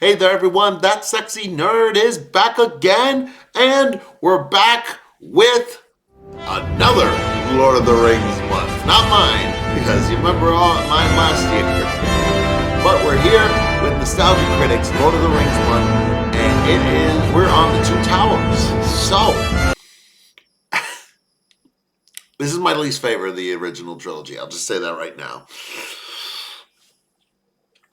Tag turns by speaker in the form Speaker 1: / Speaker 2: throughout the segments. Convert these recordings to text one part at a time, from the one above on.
Speaker 1: Hey there, everyone. That sexy nerd is back again, and we're back with another Lord of the Rings month. Not mine, because you remember all mine last year. But we're here with Nostalgia Critics Lord of the Rings month, and we're on the Two Towers. So, this is my least favorite of the original trilogy. I'll just say that right now.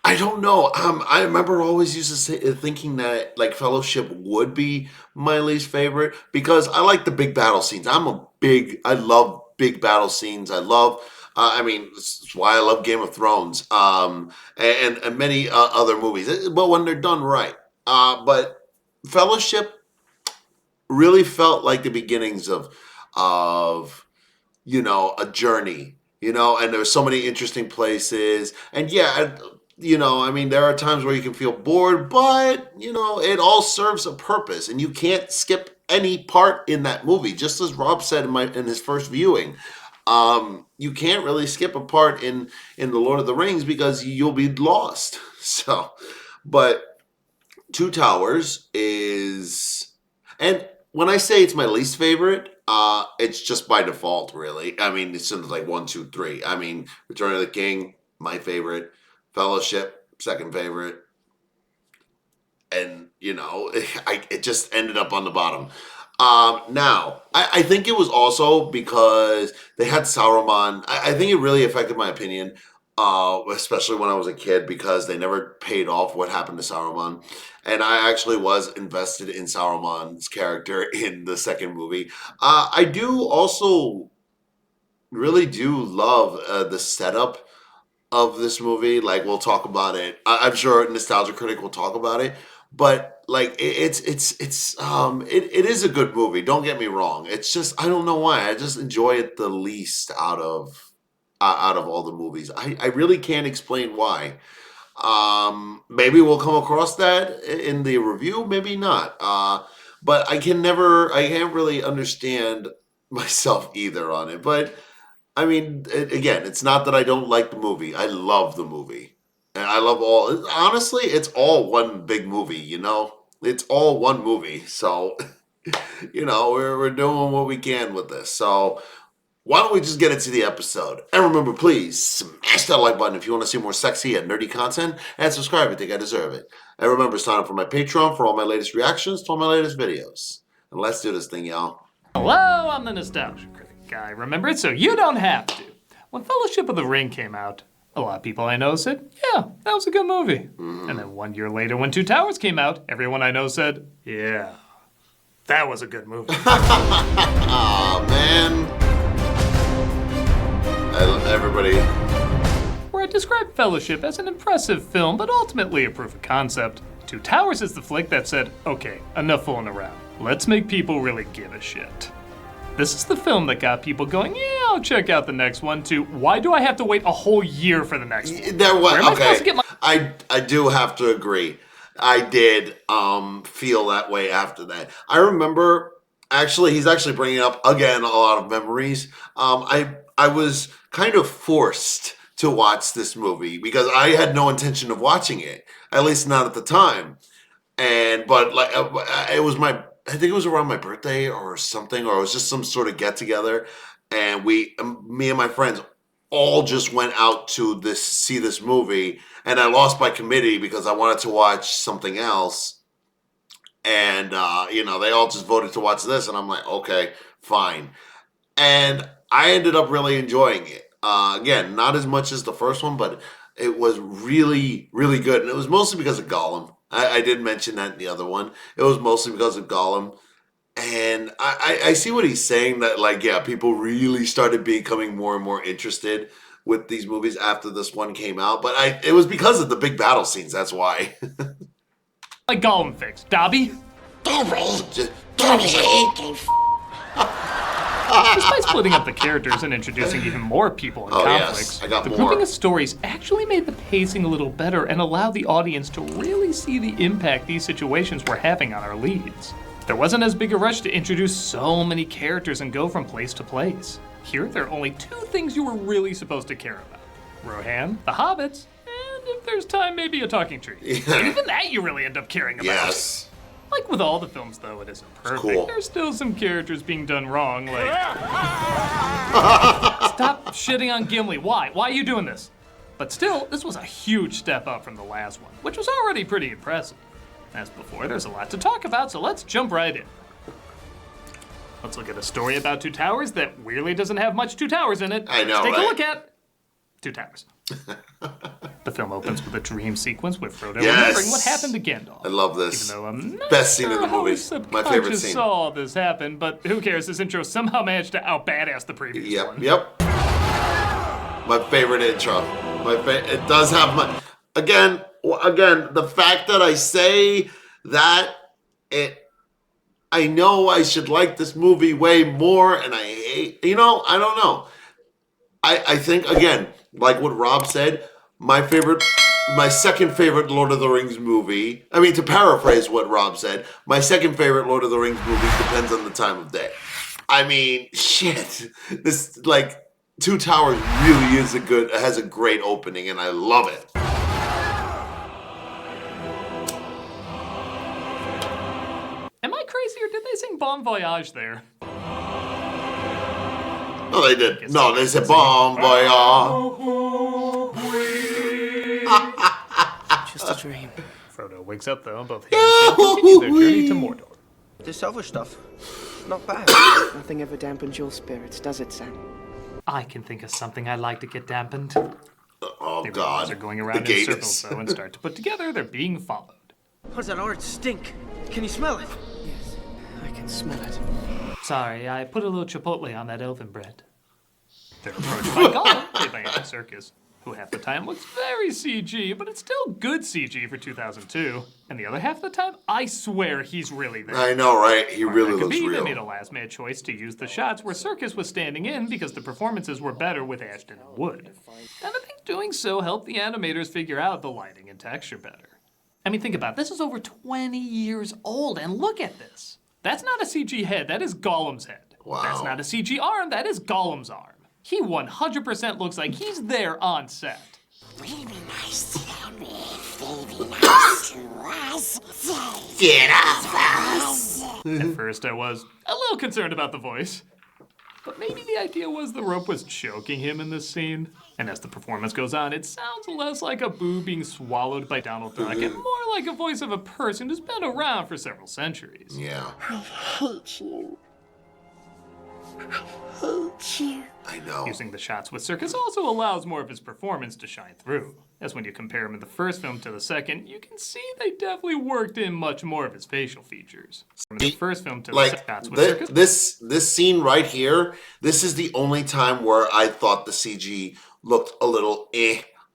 Speaker 1: I don't know. I remember always used to thinking that like Fellowship would be my least favorite because I like the big battle scenes. I love big battle scenes. This is why I love Game of Thrones, and many other movies. But when they're done right, but Fellowship really felt like the beginnings of a journey, and there's so many interesting places. And yeah, there are times where you can feel bored, but, it all serves a purpose and you can't skip any part in that movie. Just as Rob said in his first viewing, you can't really skip a part in The Lord of the Rings because you'll be lost. So, but Two Towers is, and when I say it's my least favorite, it's just by default, really. I mean, it's like 1, 2, 3. I mean, Return of the King, my favorite. Fellowship, second favorite. And, it just ended up on the bottom. Now, I think it was also because they had Sauron. I think it really affected my opinion, especially when I was a kid, because they never paid off what happened to Sauron. And I actually was invested in Sauron's character in the second movie. I do also really do love the setup of this movie. Like, we'll talk about it. I'm sure Nostalgia Critic will talk about it. But like it is a good movie. Don't get me wrong. It's just I don't know why I just enjoy it the least out of all the movies. I really can't explain why. Maybe we'll come across that in the review. Maybe not. But I can't really understand myself either on it. But I mean, again, it's not that I don't like the movie. I love the movie. And I love honestly, it's all one big movie, It's all one movie. So, we're doing what we can with this. So, why don't we just get into the episode? And remember, please smash that like button if you want to see more sexy and nerdy content, and subscribe if you think I deserve it. And remember, sign up for my Patreon for all my latest reactions to all my latest videos. And let's do this thing, y'all.
Speaker 2: Hello, I'm the Nostalgia Critic guy. Remember it so you don't have to. When Fellowship of the Ring came out, a lot of people I know said, yeah, that was a good movie. And then 1 year later when Two Towers came out, everyone I know said, yeah, that was a good movie.
Speaker 1: Aw, man. I love everybody.
Speaker 2: Where I described Fellowship as an impressive film, but ultimately a proof of concept, Two Towers is the flick that said, okay, enough fooling around. Let's make people really give a shit. This is the film that got people going, yeah, I'll check out the next one too. Why do I have to wait a whole year for the next one?
Speaker 1: Where am I supposed to get my... I do have to agree. I did feel that way after that. I remember, he's actually bringing up, again, a lot of memories. I was kind of forced to watch this movie because I had no intention of watching it, at least not at the time. But it was I think it was around my birthday or something, or it was just some sort of get together, and me and my friends all just went out to see this movie, and I lost by committee because I wanted to watch something else, and they all just voted to watch this, and I'm like, okay, fine, and I ended up really enjoying it. Again, not as much as the first one, but it was really, really good, and it was mostly because of Gollum. I did mention that in the other one. It was mostly because of Gollum. And I see what he's saying, that, people really started becoming more and more interested with these movies after this one came out. But it was because of the big battle scenes, that's why.
Speaker 2: Like Gollum fix. Dobby?
Speaker 3: Dobby!
Speaker 2: Despite splitting up the characters and introducing even more people and conflicts,
Speaker 1: yes,
Speaker 2: the grouping of stories actually made the pacing a little better and allowed the audience to really see the impact these situations were having on our leads. There wasn't as big a rush to introduce so many characters and go from place to place. Here, there are only 2 things you were really supposed to care about: Rohan, the Hobbits, and if there's time, maybe a talking tree.
Speaker 1: Yeah.
Speaker 2: And even that you really end up caring about.
Speaker 1: Yes.
Speaker 2: Like with all the films, though, it isn't perfect.
Speaker 1: Cool.
Speaker 2: There's still some characters being done wrong, like... Stop shitting on Gimli. Why? Why are you doing this? But still, this was a huge step up from the last one, which was already pretty impressive. As before, there's a lot to talk about, so let's jump right in. Let's look at a story about Two Towers that weirdly doesn't have much Two Towers in it.
Speaker 1: I know,
Speaker 2: Let's take
Speaker 1: right?
Speaker 2: a look at Two Towers. The film opens with a dream sequence with Frodo
Speaker 1: Yes.
Speaker 2: remembering what happened to Gandalf.
Speaker 1: I love this.
Speaker 2: Even though I'm not
Speaker 1: Best scene
Speaker 2: sure
Speaker 1: in the
Speaker 2: how
Speaker 1: movie.
Speaker 2: his
Speaker 1: My favorite
Speaker 2: subconscious
Speaker 1: scene.
Speaker 2: saw all this happen, but who cares? This intro somehow managed to out-badass the previous one.
Speaker 1: Yep. My favorite intro. It does have my... Again, the fact that I say that I know I should like this movie way more, and I hate... I don't know. I think, again, like what Rob said, my second favorite Lord of the Rings movie, I mean, to paraphrase what Rob said, my second favorite Lord of the Rings movie depends on the time of day. I mean, shit. This, like, Two Towers really has a great opening, and I love it.
Speaker 2: Am I crazy, or did they sing Bon Voyage there?
Speaker 1: No, they did. No, they said Bon Voyage.
Speaker 3: Just a dream.
Speaker 2: Frodo wakes up, though, both he and Sam continue their journey to Mordor.
Speaker 3: This other stuff, not bad. Nothing ever dampens your spirits, does it, Sam?
Speaker 2: I can think of something I'd like to get dampened.
Speaker 1: Oh,
Speaker 2: They
Speaker 1: God.
Speaker 2: realize they're going
Speaker 1: The
Speaker 2: around in
Speaker 1: gators.
Speaker 2: circles, though, and start to put together they're being followed.
Speaker 3: What's that orange stink? Can you smell it? Yes, I can smell it.
Speaker 2: Sorry, I put a little chipotle on that elven bread. They're approached by Gollum, played by Andy Serkis, who half the time looks very CG, but it's still good CG for 2002. And the other half of the time, I swear he's really there.
Speaker 1: I know, right? He really
Speaker 2: That could
Speaker 1: looks
Speaker 2: be they
Speaker 1: real.
Speaker 2: made a last-minute choice to use the shots where Serkis was standing in because the performances were better with Ashton and Wood. And I think doing so helped the animators figure out the lighting and texture better. I mean, think about it. This is over 20 years old, and look at this. That's not a CG head, that is Gollum's head.
Speaker 1: Wow.
Speaker 2: That's not a CG arm, that is Gollum's arm. He 100% looks like he's there on set.
Speaker 4: Will be nice to them if they be nice to us.
Speaker 1: Get off us!
Speaker 2: At first I was a little concerned about the voice. But maybe the idea was the rope was choking him in this scene. And as the performance goes on, it sounds less like a boo being swallowed by Donald Duck and more like a voice of a person who's been around for several centuries.
Speaker 1: Yeah,
Speaker 4: Hate you. I hate you.
Speaker 1: I know.
Speaker 2: Using the shots with Serkis also allows more of his performance to shine through. As when you compare him in the first film to the second, you can see they definitely worked in much more of his facial features. From the first film to the
Speaker 1: Like,
Speaker 2: shots with Serkis,
Speaker 1: this scene right here, this is the only time where I thought the CG looked a little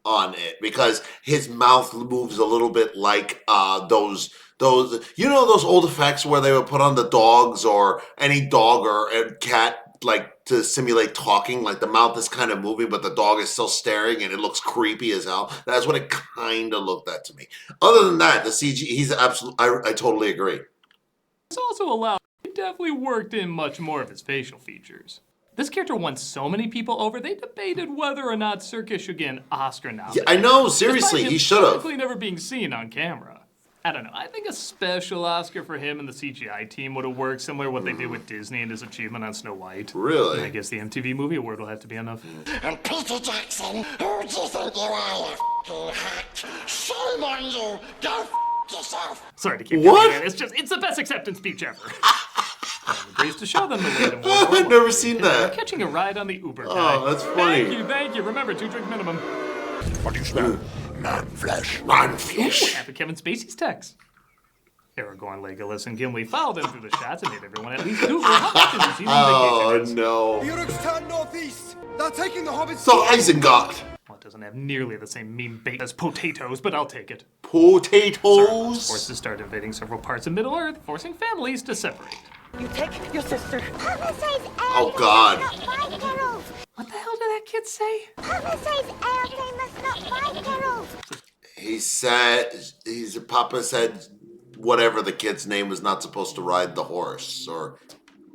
Speaker 1: on it, because his mouth moves a little bit like those old effects where they would put on the dogs or any dog or a cat, like to simulate talking, like the mouth is kind of moving but the dog is still staring and it looks creepy as hell. That's what it kind of looked at to me. Other than that, the CG, he's absolutely, I totally agree.
Speaker 2: this also allowed it definitely worked in much more of his facial features. This character won so many people over, they debated whether or not Serkis should get an Oscar nomination.
Speaker 1: Yeah, I know, seriously,
Speaker 2: despite him
Speaker 1: he should have.
Speaker 2: technically never being seen on camera. I don't know, I think a special Oscar for him and the CGI team would have worked, similar to what they did with Disney and his achievement on Snow White.
Speaker 1: Really?
Speaker 2: And I guess the MTV Movie Award will have to be enough.
Speaker 4: And Peter Jackson, who do you think you are, you f***ing hack? Shame on you! Go f*** yourself!
Speaker 2: Sorry to keep
Speaker 1: What?
Speaker 2: doing that, it's the best acceptance speech ever. Agrees to show them the way to Mordor.
Speaker 1: I've never seen
Speaker 2: They're
Speaker 1: that.
Speaker 2: catching a ride on the Uber guy.
Speaker 1: Oh, that's funny.
Speaker 2: Thank you. Remember, 2-drink minimum.
Speaker 5: What do you smell? Man-flesh.
Speaker 1: Man-fish.
Speaker 2: Half of Kevin Spacey's text. Aragorn, Legolas, and Gimli followed them through the shots and made everyone at least Google how much a New Zealand
Speaker 1: Oh,
Speaker 2: vacation is.
Speaker 1: no.
Speaker 6: Uruk's turned northeast. They're taking the Hobbits.
Speaker 1: So Isengard.
Speaker 2: Well, it doesn't have nearly the same meme bait as potatoes, but I'll take it.
Speaker 1: Potatoes.
Speaker 2: Forces start invading several parts of Middle-earth, forcing families to separate.
Speaker 7: You take your sister.
Speaker 4: Papa says
Speaker 1: Oh, God.
Speaker 4: must not fight Geralt.
Speaker 2: What the hell did that kid say?
Speaker 4: Papa says airplane must not fight Geralt.
Speaker 1: He said, Papa said whatever the kid's name was not supposed to ride the horse, or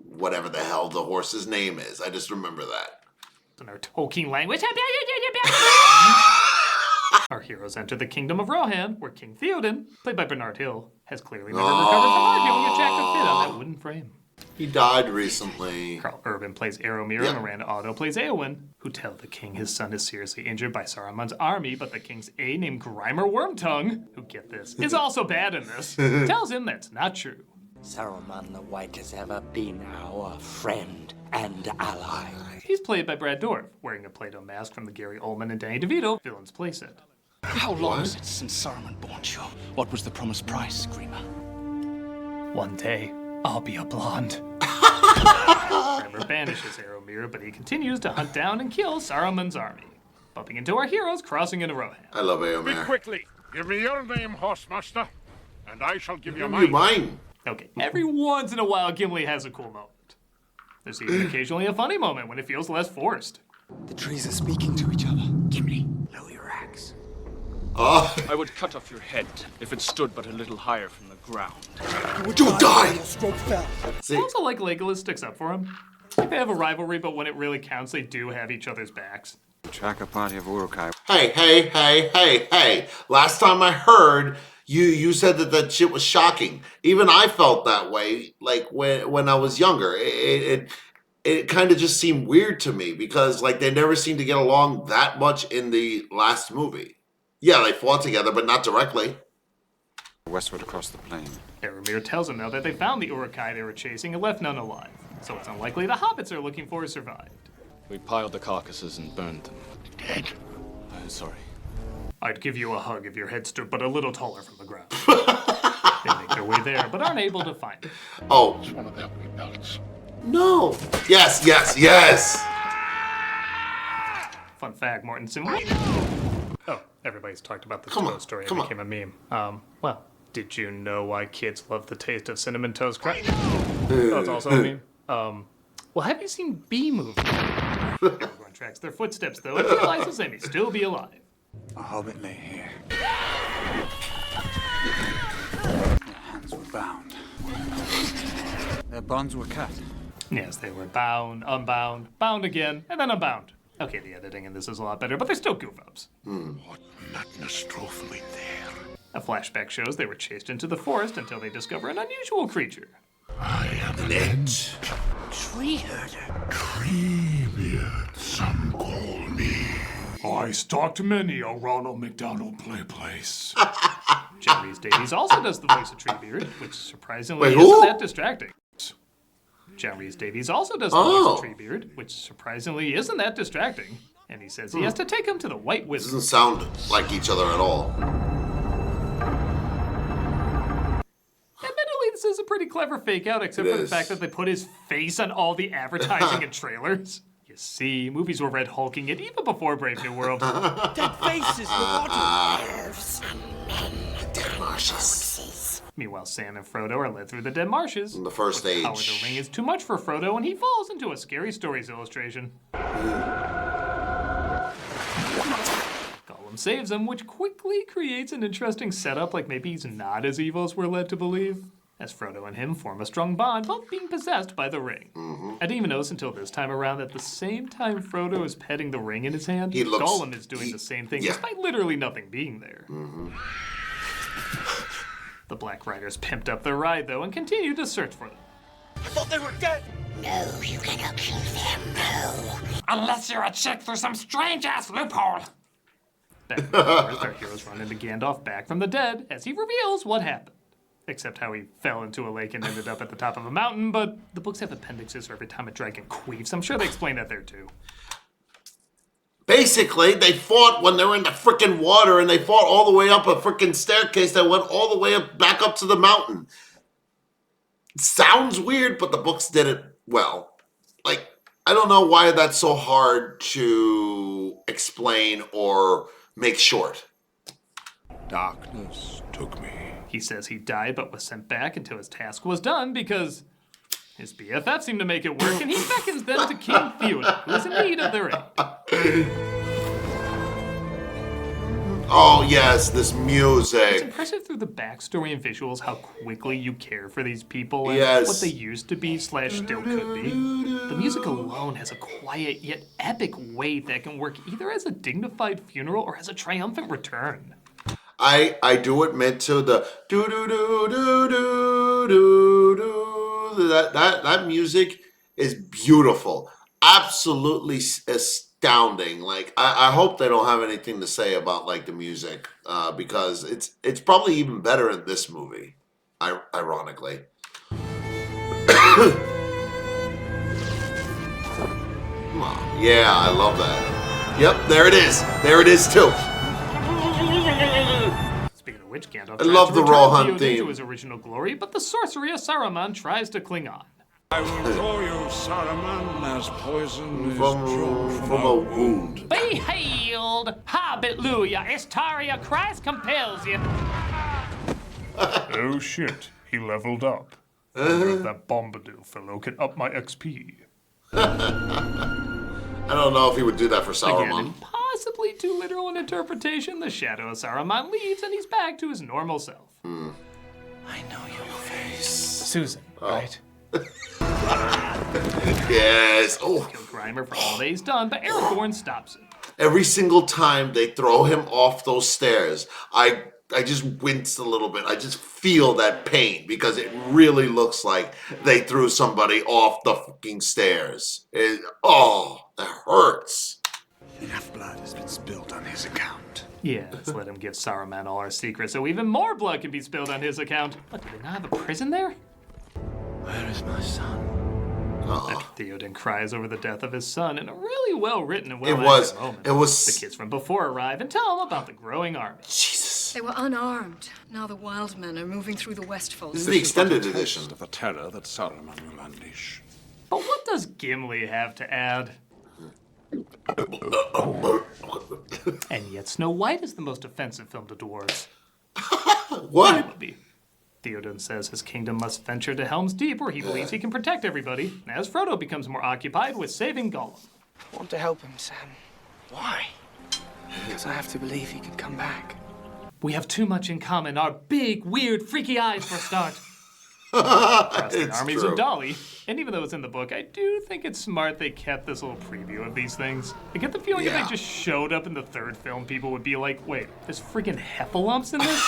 Speaker 1: whatever the hell the horse's name is. I just remember that.
Speaker 2: In our Tolkien language. Our heroes enter the kingdom of Rohan, where King Theoden, played by Bernard Hill, has clearly never recovered from arguing a Jack of Fit on that wooden frame.
Speaker 1: He died recently.
Speaker 2: Carl Urban plays Aeromir, and Miranda Otto plays Eowyn, who tell the king his son is seriously injured by Saruman's army, but the king's aide named Grimer Wormtongue, who, get this, is also bad in this, tells him that's not true.
Speaker 7: Saruman the White has ever been our friend and ally.
Speaker 2: He's played by Brad Dourif, wearing a Play-Doh mask from the Gary Oldman and Danny DeVito villain's playset.
Speaker 8: How long is it since Saruman bought you? What was the promised price, Screamer?
Speaker 2: One day, I'll be a blonde. Grimer banishes Aeromir, but he continues to hunt down and kill Saruman's army, bumping into our heroes crossing into Rohan.
Speaker 1: I love Eomer.
Speaker 5: Quickly, give me your name, Horsemaster, and I shall give you
Speaker 1: mine.
Speaker 2: Okay, every once in a while, Gimli has a cool moment. There's even occasionally a funny moment when it feels less forced.
Speaker 8: The trees are speaking to each other. Gimli, lower your axe.
Speaker 9: I would cut off your head if it stood but a little higher from the ground.
Speaker 1: Don't die!
Speaker 2: I also like Legolas sticks up for him. Like they have a rivalry, but when it really counts, they do have each other's backs.
Speaker 10: Track a party of Uruk-hai.
Speaker 1: Hey. Last time I heard, you said that shit was shocking. Even I felt that way, like when I was younger. It kind of just seemed weird to me because like they never seemed to get along that much in the last movie. Yeah, they fought together, but not directly.
Speaker 10: Westward across the plain.
Speaker 2: Aeromir tells him now that they found the Uruk-hai they were chasing and left none alive. So it's unlikely the hobbits they're looking for survived.
Speaker 9: We piled the carcasses and burned them.
Speaker 5: Dead.
Speaker 9: I'm sorry.
Speaker 2: I'd give you a hug if your head stood but a little taller from the ground. They make their way there, but aren't able to find it.
Speaker 1: Oh.
Speaker 5: It's one of their wee belts.
Speaker 1: No. Yes.
Speaker 2: Fun fact, Mortensen. Oh, everybody's talked about this toast story. It became a meme. Well, did you know why kids love the taste of Cinnamon Toast Crunch? That's also a meme. Well, have you seen Bee Movie? Everyone tracks their footsteps, though, and realizes they may still be alive.
Speaker 10: A hobbit lay here. Their hands were bound. Their bonds were cut.
Speaker 2: Yes, they were bound, unbound, bound again, and then unbound. Okay, the editing in this is a lot better, but they're still goof-ups.
Speaker 5: What madness drove me there?
Speaker 2: A flashback shows they were chased into the forest until they discover an unusual creature.
Speaker 5: I am an ant.
Speaker 7: Tree herder.
Speaker 5: Treebeard, some call me.
Speaker 6: I stalked many a Ronald McDonald place.
Speaker 2: John Rhys Davies also does the voice of Treebeard, which surprisingly
Speaker 1: Wait,
Speaker 2: isn't
Speaker 1: who?
Speaker 2: that distracting. John Rhys Davies also does the voice of Treebeard, which surprisingly isn't that distracting. And he says he has to take him to the White Wizard.
Speaker 1: Doesn't sound like each other at all.
Speaker 2: Admittedly, this is a pretty clever fake out, except for the fact that they put his face on all the advertising and trailers. You see, movies were red hulking it even before Brave New World.
Speaker 3: Dead faces,
Speaker 4: Elves and men, dead marshes.
Speaker 2: Meanwhile, Sam and Frodo are led through the dead marshes.
Speaker 1: In the first
Speaker 2: The power of
Speaker 1: age.
Speaker 2: the ring is too much for Frodo, and he falls into a Scary Stories illustration. Gollum saves him, which quickly creates an interesting setup, like maybe he's not as evil as we're led to believe. As Frodo and him form a strong bond, both being possessed by the ring. I didn't even notice until this time around that the same time Frodo is petting the ring in his hand, Gollum is doing the same thing, despite literally nothing being there. The Black Riders pimped up their ride, though, and continued to search for them.
Speaker 3: I thought they were dead.
Speaker 4: No, you cannot kill them, no.
Speaker 8: Unless you're a chick through some strange-ass loophole.
Speaker 2: Back in the forest, our heroes run into Gandalf back from the dead as he reveals what happened. Except how he fell into a lake and ended up at the top of a mountain, but the books have appendixes for every time a dragon queefs. I'm sure they explain that there, too.
Speaker 1: Basically, they fought when they were in the frickin' water, and they fought all the way up a frickin' staircase that went all the way up, back up to the mountain. It sounds weird, but the books did it well. Like, I don't know why that's so hard to explain or make short.
Speaker 5: Darkness took me.
Speaker 2: He says he died but was sent back until his task was done because his BFF seemed to make it work, and he beckons them to King Theoden, who is in need of their aid.
Speaker 1: Oh yes, this
Speaker 2: It's
Speaker 1: music.
Speaker 2: impressive through the backstory and visuals how quickly you care for these people and
Speaker 1: Yes.
Speaker 2: what they used to be / still could be. The music alone has a quiet yet epic weight that can work either as a dignified funeral or as a triumphant return.
Speaker 1: I do admit to the do do do do do do do that music is beautiful, absolutely astounding. Like I hope they don't have anything to say about like the music because it's probably even better in this movie, ironically. Yeah, I love that. Yep, there it is. There it is too.
Speaker 2: Speaking of which, Gandalf
Speaker 1: I
Speaker 2: tries
Speaker 1: love
Speaker 2: to
Speaker 1: the
Speaker 2: return
Speaker 1: Raw Hunt
Speaker 2: Theoden
Speaker 1: theme.
Speaker 2: to his original glory, but the sorcery of Saruman tries to cling on.
Speaker 5: I will draw you, Saruman, as poison is
Speaker 1: From
Speaker 5: drawn
Speaker 1: a wound.
Speaker 2: Be healed! Hallelujah! Astaria, Christ compels you!
Speaker 6: Oh shit, he leveled up. Wonder if that Bombadil fellow can up my XP.
Speaker 1: I don't know if he would do that for
Speaker 2: Again,
Speaker 1: Saruman.
Speaker 2: in possibly too literal an interpretation, the shadow of Saruman leaves and he's back to his normal self.
Speaker 7: I know your face.
Speaker 2: Susan, right?
Speaker 1: Yes. Oh,
Speaker 2: Kill Grimer for all that he's done, but Aragorn stops him.
Speaker 1: every single time they throw him off those stairs, I just wince a little bit. I just feel that pain because it really looks like they threw somebody off the fucking stairs. That hurts.
Speaker 10: Enough blood has been spilled on his account.
Speaker 2: Yes, let him give Saruman all our secrets so even more blood can be spilled on his account. What, do they not have a prison there?
Speaker 7: Where is my son?
Speaker 2: Theoden cries over the death of his son in a really well-written and
Speaker 1: It
Speaker 2: well-acted moment.
Speaker 1: was.
Speaker 2: The kids from before arrive and tell him about the growing army.
Speaker 1: Jesus.
Speaker 11: They were unarmed. Now the wild men are moving through the Westfolds.
Speaker 1: This is the extended edition.
Speaker 5: of the terror that Saruman will unleash.
Speaker 2: But what does Gimli have to add? And yet Snow White is the most offensive film to dwarves.
Speaker 1: What?
Speaker 2: Would be. Theoden says his kingdom must venture to Helm's Deep where he believes he can protect everybody, as Frodo becomes more occupied with saving Gollum.
Speaker 3: I want to help him, Sam. Why? Because I have to believe he can come back.
Speaker 2: We have too much in common. Our big, weird, freaky eyes for a start. Across the
Speaker 1: It's
Speaker 2: armies
Speaker 1: true.
Speaker 2: of Dolly. And even though it's in the book, I do think it's smart they kept this little preview of these things. I get the feeling if
Speaker 1: Yeah.
Speaker 2: they just showed up in the third film, people would be like, wait, there's freaking heffalumps in this?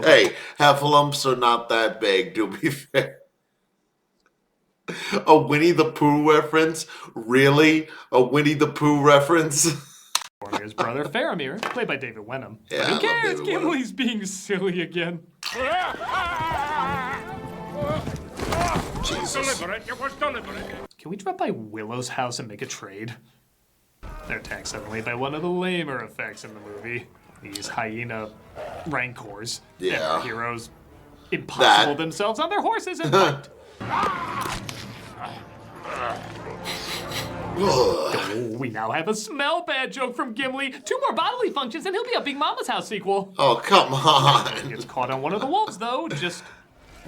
Speaker 1: Hey, heffalumps are not that big, to be fair. A Winnie the Pooh reference? Really? A Winnie the Pooh reference?
Speaker 2: Boromir's brother, Faramir, played by David Wenham.
Speaker 1: Yeah,
Speaker 2: But
Speaker 1: I
Speaker 2: who
Speaker 1: love
Speaker 2: cares?
Speaker 1: David Wenham.
Speaker 2: Gimli's being silly again.
Speaker 1: Jesus.
Speaker 5: Deliberate, it was deliberate.
Speaker 2: Can we drop by Willow's house and make a trade? They're attacked suddenly by one of the lamer effects in the movie. These hyena rancors.
Speaker 1: Yeah.
Speaker 2: That heroes impossible
Speaker 1: That.
Speaker 2: themselves on their horses and fight. Oh, we now have a smell bad joke from Gimli. 2 more bodily functions and he'll be a Big Mama's House sequel.
Speaker 1: Oh, come on.
Speaker 2: Gets caught on one of the wolves though, just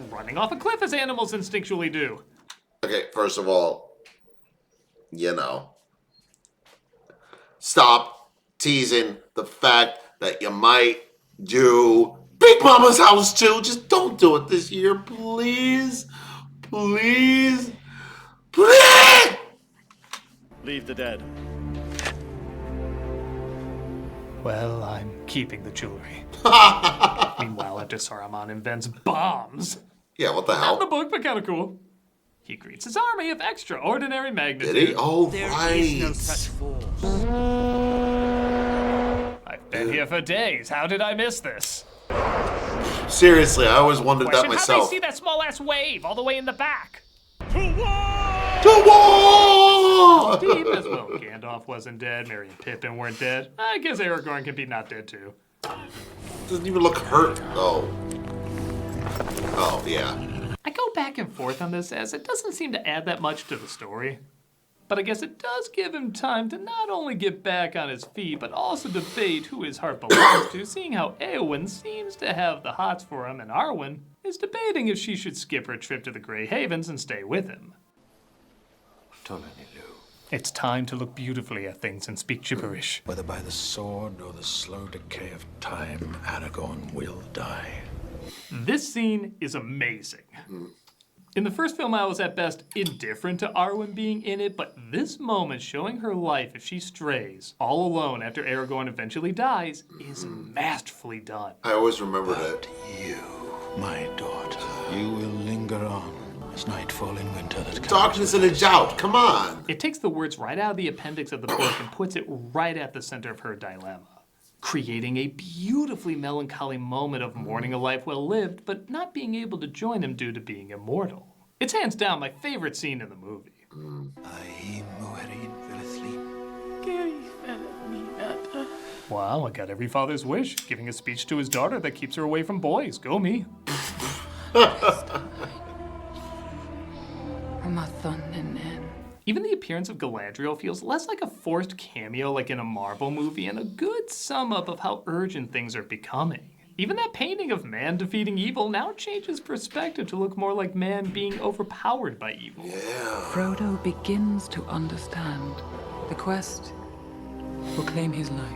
Speaker 2: running off a cliff as animals instinctually do.
Speaker 1: Okay, first of all, stop teasing the fact that you might do Big Mama's House too. Just don't do it this year, please. Please. Please!
Speaker 12: Leave the dead.
Speaker 2: Well, I'm keeping the jewelry. Meanwhile, after Saruman invents bombs.
Speaker 1: Yeah, what the
Speaker 2: Not in the
Speaker 1: hell?
Speaker 2: book, but kind of cool. He greets his army of extraordinary magnitude.
Speaker 1: Did he? Oh,
Speaker 7: There
Speaker 1: right.
Speaker 7: is no such force.
Speaker 2: I've been here for days. How did I miss this?
Speaker 1: Seriously, I always wondered that
Speaker 2: Question, how'd
Speaker 1: myself.
Speaker 2: they see that small-ass wave all the way in the back?
Speaker 1: To war!
Speaker 2: Deep as well, Gandalf wasn't dead, Merry and Pippin weren't dead. I guess Aragorn can be not dead too.
Speaker 1: Doesn't even look hurt. Oh. Oh, yeah.
Speaker 2: I go back and forth on this as it doesn't seem to add that much to the story. But I guess it does give him time to not only get back on his feet, but also debate who his heart belongs to, seeing how Eowyn seems to have the hots for him and Arwen is debating if she should skip her trip to the Grey Havens and stay with him. It's time to look beautifully at things and speak gibberish.
Speaker 13: Whether by the sword or the slow decay of time, Aragorn will die.
Speaker 2: This scene is amazing. In the first film, I was at best indifferent to Arwen being in it, but this moment showing her life if she strays, all alone after Aragorn eventually dies, is masterfully done.
Speaker 1: I always remembered it.
Speaker 13: You, my daughter, you will linger on as nightfall in winter that comes.
Speaker 1: Darkness and a doubt, come on!
Speaker 2: It takes the words right out of the appendix of the book and puts it right at the center of her dilemma, creating a beautifully melancholy moment of mourning a life well lived, but not being able to join him due to being immortal. It's hands down my favorite scene in the movie. Wow, I got every father's wish, giving a speech to his daughter that keeps her away from boys. Go me. Even the appearance of Galadriel feels less like a forced cameo like in a Marvel movie and a good sum up of how urgent things are becoming. Even that painting of man defeating evil now changes perspective to look more like man being overpowered by evil.
Speaker 14: Frodo begins to understand. The quest will claim his life.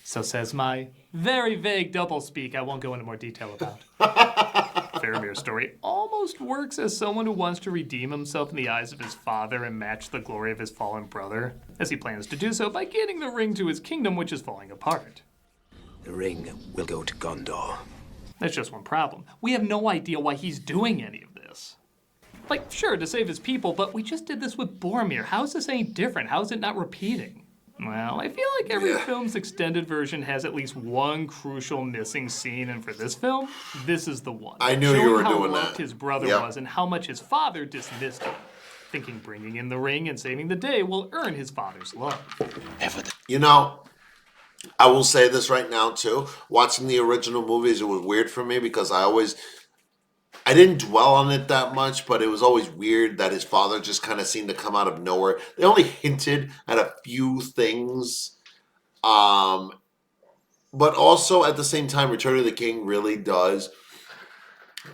Speaker 2: So says my very vague doublespeak I won't go into more detail about. Faramir's story almost works as someone who wants to redeem himself in the eyes of his father and match the glory of his fallen brother, as he plans to do so by getting the ring to his kingdom, which is falling apart.
Speaker 13: The ring will go to Gondor.
Speaker 2: There's just one problem. We have no idea why he's doing any of this. Like, sure, to save his people, but we just did this with Boromir. How is this any different? How is it not repeating? Well, I feel like every film's extended version has at least one crucial missing scene, and for this film, this is the one.
Speaker 1: I knew you were
Speaker 2: Showing
Speaker 1: doing
Speaker 2: how loved
Speaker 1: that.
Speaker 2: his brother was and how much his father dismissed him, thinking bringing in the ring and saving the day will earn his father's love.
Speaker 1: You know, I will say this right now too. Watching the original movies, it was weird for me because I didn't dwell on it that much, but it was always weird that his father just kind of seemed to come out of nowhere. They only hinted at a few things. But also at the same time, Return of the King really does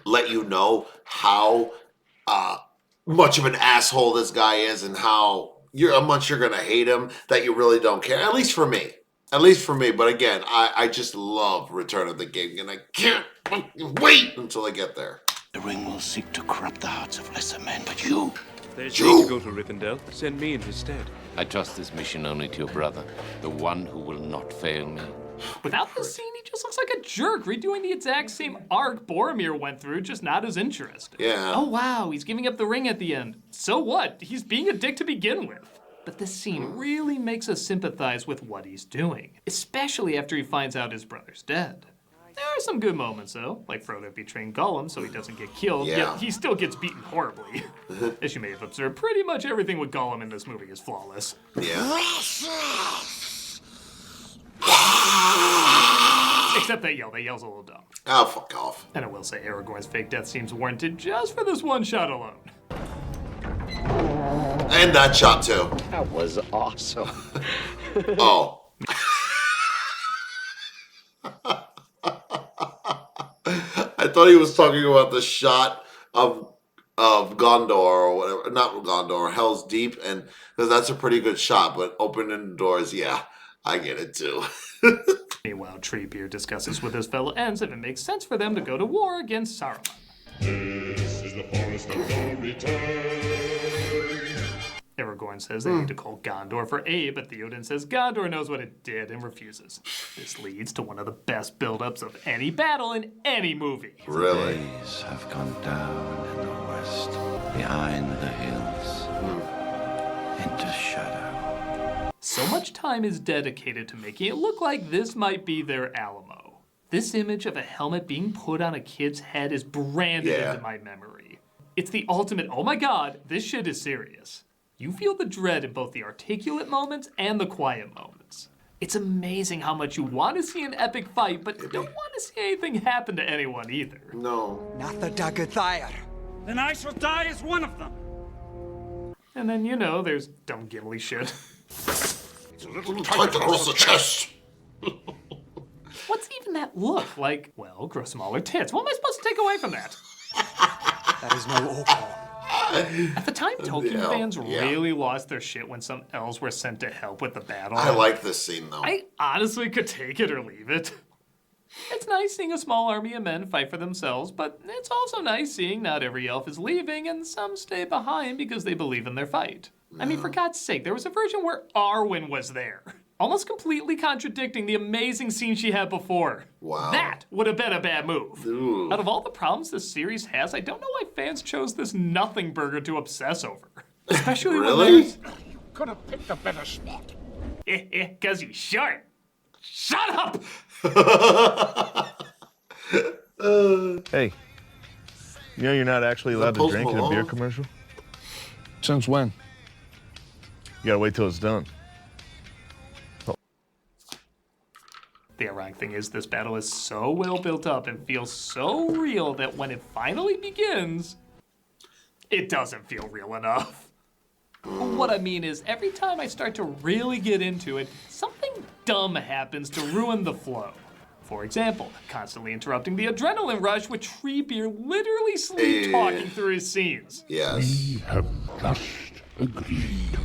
Speaker 1: let you know how much of an asshole this guy is and how much you're going to hate him, that you really don't care. At least for me. But again, I just love Return of the King, and I can't wait until I get there.
Speaker 13: The ring will seek to corrupt the hearts of lesser men, but you...
Speaker 9: There's need to go to Rivendell. Send me in his stead.
Speaker 15: I trust this mission only to your brother, the one who will not fail me.
Speaker 2: Without this scene, he just looks like a jerk, redoing the exact same arc Boromir went through, just not as interesting.
Speaker 1: Yeah.
Speaker 2: Oh wow, he's giving up the ring at the end. So what? He's being a dick to begin with. But this scene really makes us sympathize with what he's doing, especially after he finds out his brother's dead. There are some good moments, though, like Frodo betraying Gollum so he doesn't get killed, yet he still gets beaten horribly. As you may have observed, pretty much everything with Gollum in this movie is flawless.
Speaker 1: Yeah.
Speaker 2: Except that yell. That yell's a little dumb.
Speaker 1: Oh, fuck off.
Speaker 2: And I will say Aragorn's fake death seems warranted just for this one shot alone.
Speaker 1: And that shot, too.
Speaker 7: That was awesome.
Speaker 1: Oh. I thought he was talking about the shot of Gondor or whatever. Not Gondor, Hell's Deep, and because that's a pretty good shot, but opening the doors, yeah, I get it too.
Speaker 2: Meanwhile, Treebeard discusses with his fellow Ents if it makes sense for them to go to war against Saruman.
Speaker 5: This is the forest of no return.
Speaker 2: Aragorn says they need to call Gondor for aid, but Theoden says Gondor knows what it did and refuses. This leads to one of the best buildups of any battle in any movie.
Speaker 1: Really?
Speaker 13: The days have gone down in the west, behind the hills, into shadow.
Speaker 2: So much time is dedicated to making it look like this might be their Alamo. This image of a helmet being put on a kid's head is branded into my memory. It's the ultimate, oh my god, this shit is serious. You feel the dread in both the articulate moments and the quiet moments. It's amazing how much you want to see an epic fight, but don't want to see anything happen to anyone either.
Speaker 1: No.
Speaker 3: Not the Daggerthyre.
Speaker 10: Then I shall die as one of them.
Speaker 2: And then, you know, there's dumb Gimli shit.
Speaker 5: It's a little
Speaker 1: Tight across the chest.
Speaker 2: What's even that look? Like, well, grow smaller tits. What am I supposed to take away from that?
Speaker 3: That is no Orc.
Speaker 2: At the time, Tolkien fans really lost their shit when some elves were sent to help with the battle.
Speaker 1: I like this scene, though.
Speaker 2: I honestly could take it or leave it. It's nice seeing a small army of men fight for themselves, but it's also nice seeing not every elf is leaving and some stay behind because they believe in their fight. I mean, for God's sake, there was a version where Arwen was there, almost completely contradicting the amazing scene she had before.
Speaker 1: Wow.
Speaker 2: That would have been a bad move.
Speaker 1: Ooh.
Speaker 2: Out of all the problems this series has, I don't know why fans chose this nothing burger to obsess over. Especially when there's...
Speaker 4: You could have picked a better spot.
Speaker 2: Because he's short. Shut up!
Speaker 16: Hey, you know you're not actually allowed to drink in a beer commercial?
Speaker 8: Since when?
Speaker 16: You gotta wait till it's done.
Speaker 2: The ironic thing is this battle is so well built up and feels so real that when it finally begins, it doesn't feel real enough. What I mean is, every time I start to really get into it, something dumb happens to ruin the flow. For example, constantly interrupting the adrenaline rush with Treebeard literally sleep-talking through his scenes.
Speaker 1: Yes.
Speaker 5: We have just agreed.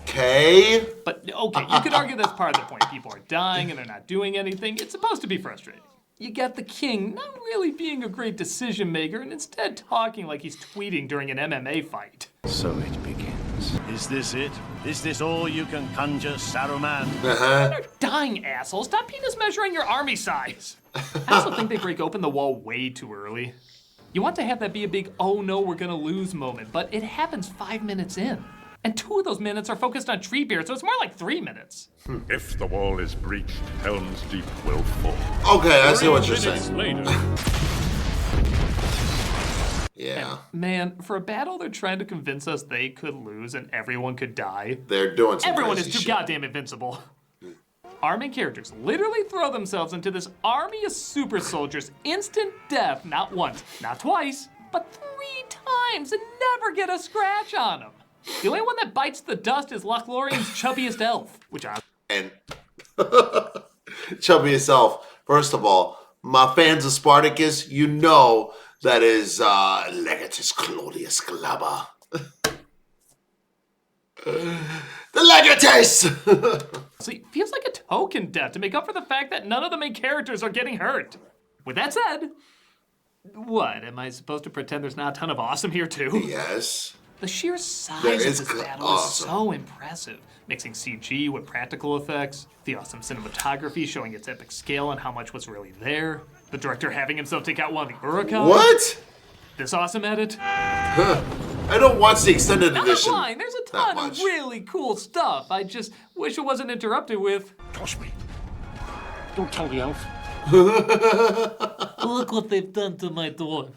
Speaker 1: Okay.
Speaker 2: But, okay, you could argue that's part of the point. People are dying and they're not doing anything. It's supposed to be frustrating. You get the king not really being a great decision maker and instead talking like he's tweeting during an MMA fight.
Speaker 13: So it begins.
Speaker 12: Is this it? Is this all you can conjure, Saruman?
Speaker 2: They're dying, asshole. Stop penis measuring your army size. I also think they break open the wall way too early. You want to have that be a big, oh no, we're gonna lose moment, but it happens 5 minutes in. And 2 of those minutes are focused on Treebeard, so it's more like 3 minutes.
Speaker 5: If the wall is breached, Helm's Deep will fall.
Speaker 1: Okay, I see what you're saying.
Speaker 5: 3 minutes later.
Speaker 1: Yeah.
Speaker 2: And man, for a battle they're trying to convince us they could lose and everyone could die.
Speaker 1: They're doing some
Speaker 2: Everyone is
Speaker 1: crazy
Speaker 2: too
Speaker 1: shit.
Speaker 2: goddamn invincible. Our main characters literally throw themselves into this army of super soldiers, instant death, not once, not twice, but 3 times and never get a scratch on them. The only one that bites the dust is Lothlorien's chubbiest elf, which I...
Speaker 1: And chubby yourself. First of all, my fans of Spartacus, you know that is Legatus Claudius Glabber. The Legatus!
Speaker 2: See, feels like a token death to make up for the fact that none of the main characters are getting hurt. With that said, what, am I supposed to pretend there's not a ton of awesome here too?
Speaker 1: Yes.
Speaker 2: The sheer size
Speaker 1: There
Speaker 2: of
Speaker 1: is
Speaker 2: this battle
Speaker 1: awesome.
Speaker 2: is so impressive. Mixing CG with practical effects, the awesome cinematography showing its epic scale and how much was really there, the director having himself take out one of the Urukais.
Speaker 1: What?
Speaker 2: This awesome edit.
Speaker 1: I don't watch the extended
Speaker 2: Not
Speaker 1: edition.
Speaker 2: lying, there's a ton of really cool stuff. I just wish it wasn't interrupted with...
Speaker 4: Toss me. Don't tell the elf.
Speaker 2: Look what they've done to my dwarf.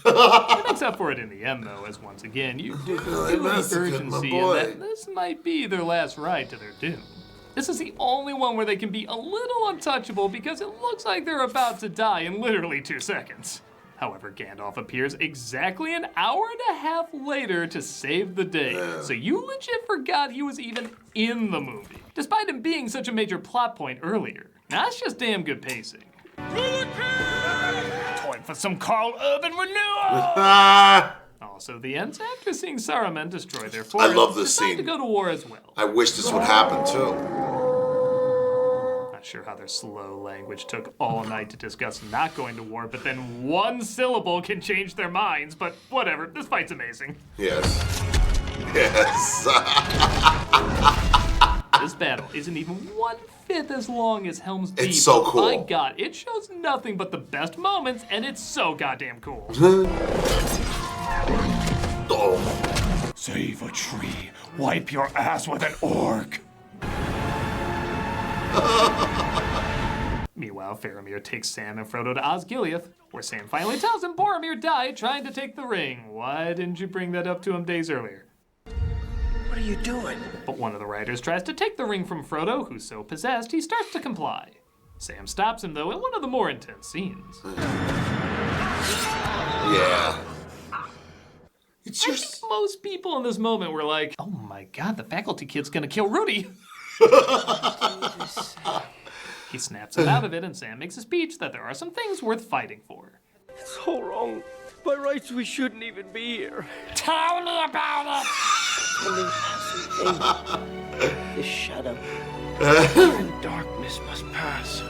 Speaker 2: It makes up for it in the end, though, as once again, you do feel the urgency and that this might be their last ride to their doom. This is the only one where they can be a little untouchable because it looks like they're about to die in literally 2 seconds. However, Gandalf appears exactly an hour and a half later to save the day, so you legit forgot he was even in the movie, despite him being such a major plot point earlier. Now, that's just damn good pacing. Time for some Carl Urban renewal! Also, the ends after seeing Saruman destroy their forest,
Speaker 1: I love this
Speaker 2: decide
Speaker 1: scene.
Speaker 2: to go to war as well.
Speaker 1: I wish this would happen too.
Speaker 2: Not sure how their slow language took all night to discuss not going to war, but then 1 syllable can change their minds, but whatever, this fight's amazing.
Speaker 1: Yes. Yes.
Speaker 2: This battle isn't even 1/5 as long as Helm's Deep.
Speaker 1: It's so cool.
Speaker 2: My God, it shows nothing but the best moments, and it's so goddamn cool.
Speaker 1: Oh.
Speaker 6: Save a tree. Wipe your ass with an orc.
Speaker 2: Meanwhile, Faramir takes Sam and Frodo to Osgiliath, where Sam finally tells him Boromir died trying to take the ring. Why didn't you bring that up to him days earlier?
Speaker 3: What are you doing?
Speaker 2: But one of the riders tries to take the ring from Frodo, who's so possessed he starts to comply. Sam stops him, though, in one of the more intense scenes.
Speaker 1: Yeah. It's
Speaker 2: I think most people in this moment were like, oh my God, the faculty kid's gonna kill Rudy. He snaps him out of it, and Sam makes a speech that there are some things worth fighting for.
Speaker 3: It's all wrong. By rights, we shouldn't even be here.
Speaker 4: Tell me about it!
Speaker 3: Only passing thing. This shadow. And darkness must pass.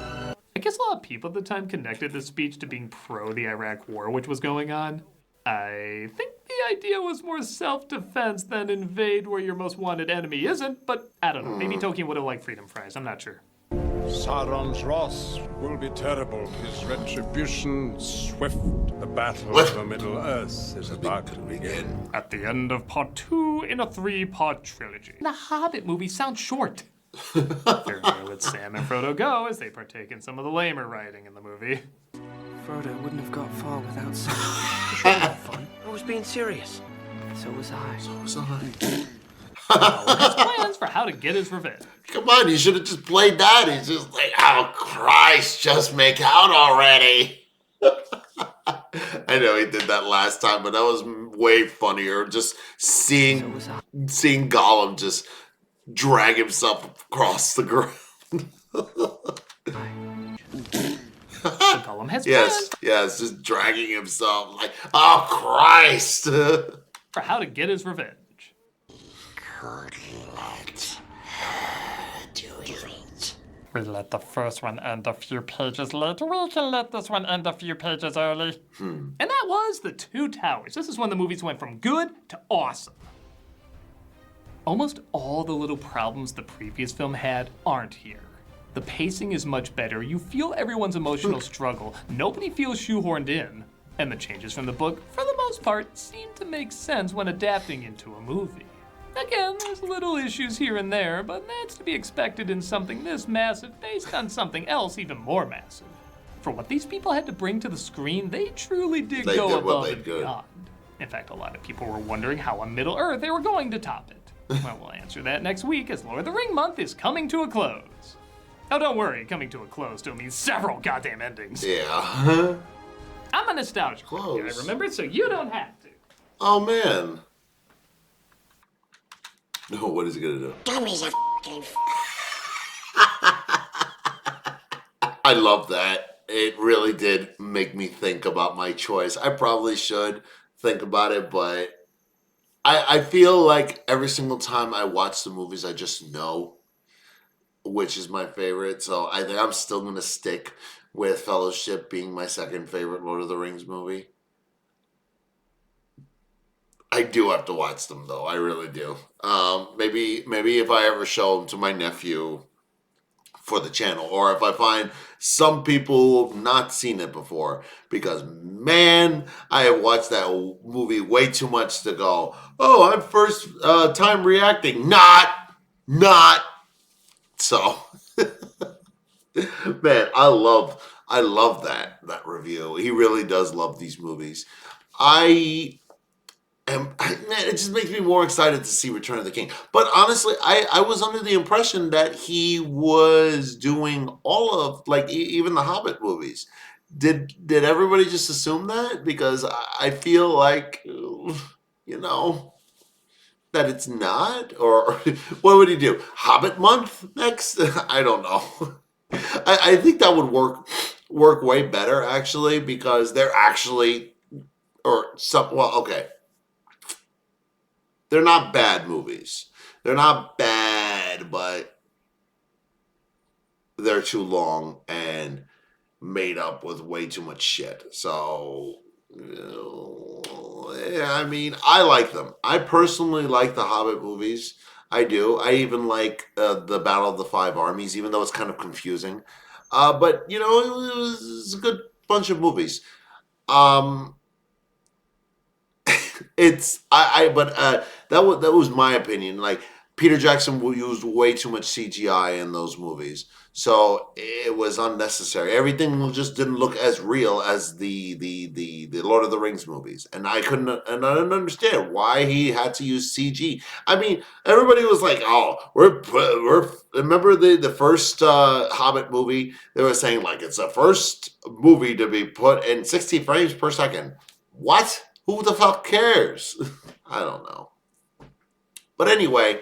Speaker 2: I guess a lot of people at the time connected this speech to being pro the Iraq War, which was going on. I think the idea was more self-defense than invade where your most wanted enemy isn't, but I don't know. Maybe Tolkien would have liked freedom fries. I'm not sure.
Speaker 6: Sauron's wrath will be terrible, his retribution swift. The battle of the Middle-earth is about to begin.
Speaker 2: At the end of part 2 in a 3-part trilogy. The Hobbit movies sound short. Here let Sam and Frodo go as they partake in some of the lamer writing in the movie.
Speaker 3: Frodo wouldn't have got far without some. Sure, not fun. I was being serious. So was I.
Speaker 2: His plans for how to get his revenge.
Speaker 1: Come on, you should have just played that. He's just like, oh, Christ, just make out already. I know he did that last time, but that was way funnier. Just seeing Gollum just drag himself across the ground.
Speaker 2: Gollum has plans
Speaker 1: yes, just dragging himself like, oh, Christ.
Speaker 2: for how to get his revenge. We let the first one end a few pages late. We can let this one end a few pages early. And that was The Two Towers. This is when the movies went from good to awesome. Almost all the little problems the previous film had aren't here. The pacing is much better. You feel everyone's emotional struggle. Nobody feels shoehorned in. And the changes from the book, for the most part, seem to make sense when adapting into a movie. Again, there's little issues here and there, but that's to be expected in something this massive based on something else even more massive. For what these people had to bring to the screen, they truly did go above and beyond. In fact, a lot of people were wondering how on Middle-earth they were going to top it. Well, we'll answer that next week as Lord of the Ring month is coming to a close. Oh, don't worry, coming to a close still means several goddamn endings.
Speaker 1: Yeah.
Speaker 2: I'm a nostalgia guy, remember? So you don't have to.
Speaker 1: Oh, man. No, what is he gonna do?
Speaker 4: Dummies are f***ing
Speaker 1: I love that. It really did make me think about my choice. I probably should think about it, but I feel like every single time I watch the movies, I just know which is my favorite. So I think I'm still going to stick with Fellowship being my second favorite Lord of the Rings movie. I do have to watch them, though. I really do. Maybe if I ever show them to my nephew for the channel, or if I find some people who have not seen it before, because man, I have watched that movie way too much to go, oh, I'm first time reacting. Not. So, man, I love that review. He really does love these movies. Man, it just makes me more excited to see Return of the King. But honestly, I was under the impression that he was doing all of, like, even the Hobbit movies. Did everybody just assume that? Because I feel like, that it's not? Or what would he do? Hobbit month next? I don't know. I think that would work way better, actually, because they're actually, they're not bad movies. They're not bad, but they're too long and made up with way too much shit. So, I mean, I like them. I personally like the Hobbit movies. I do. I even like the Battle of the Five Armies, even though it's kind of confusing. But, it was a good bunch of movies. That was my opinion. Like, Peter Jackson used way too much CGI in those movies, so it was unnecessary. Everything just didn't look as real as the Lord of the Rings movies, and I didn't understand why he had to use CG. I mean, everybody was like, "Oh, we're remember the first Hobbit movie? They were saying like it's the first movie to be put in 60 frames per second. What? Who the fuck cares? I don't know. But anyway,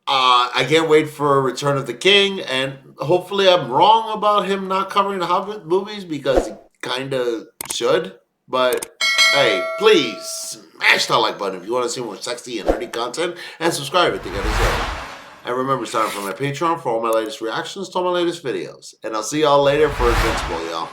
Speaker 1: I can't wait for Return of the King, and hopefully I'm wrong about him not covering the Hobbit movies, because kind of should. But hey, please smash that like button if you want to see more sexy and nerdy content, and subscribe if you get it. And remember, sign up for my Patreon for all my latest reactions to all my latest videos. And I'll see y'all later for Invincible, y'all.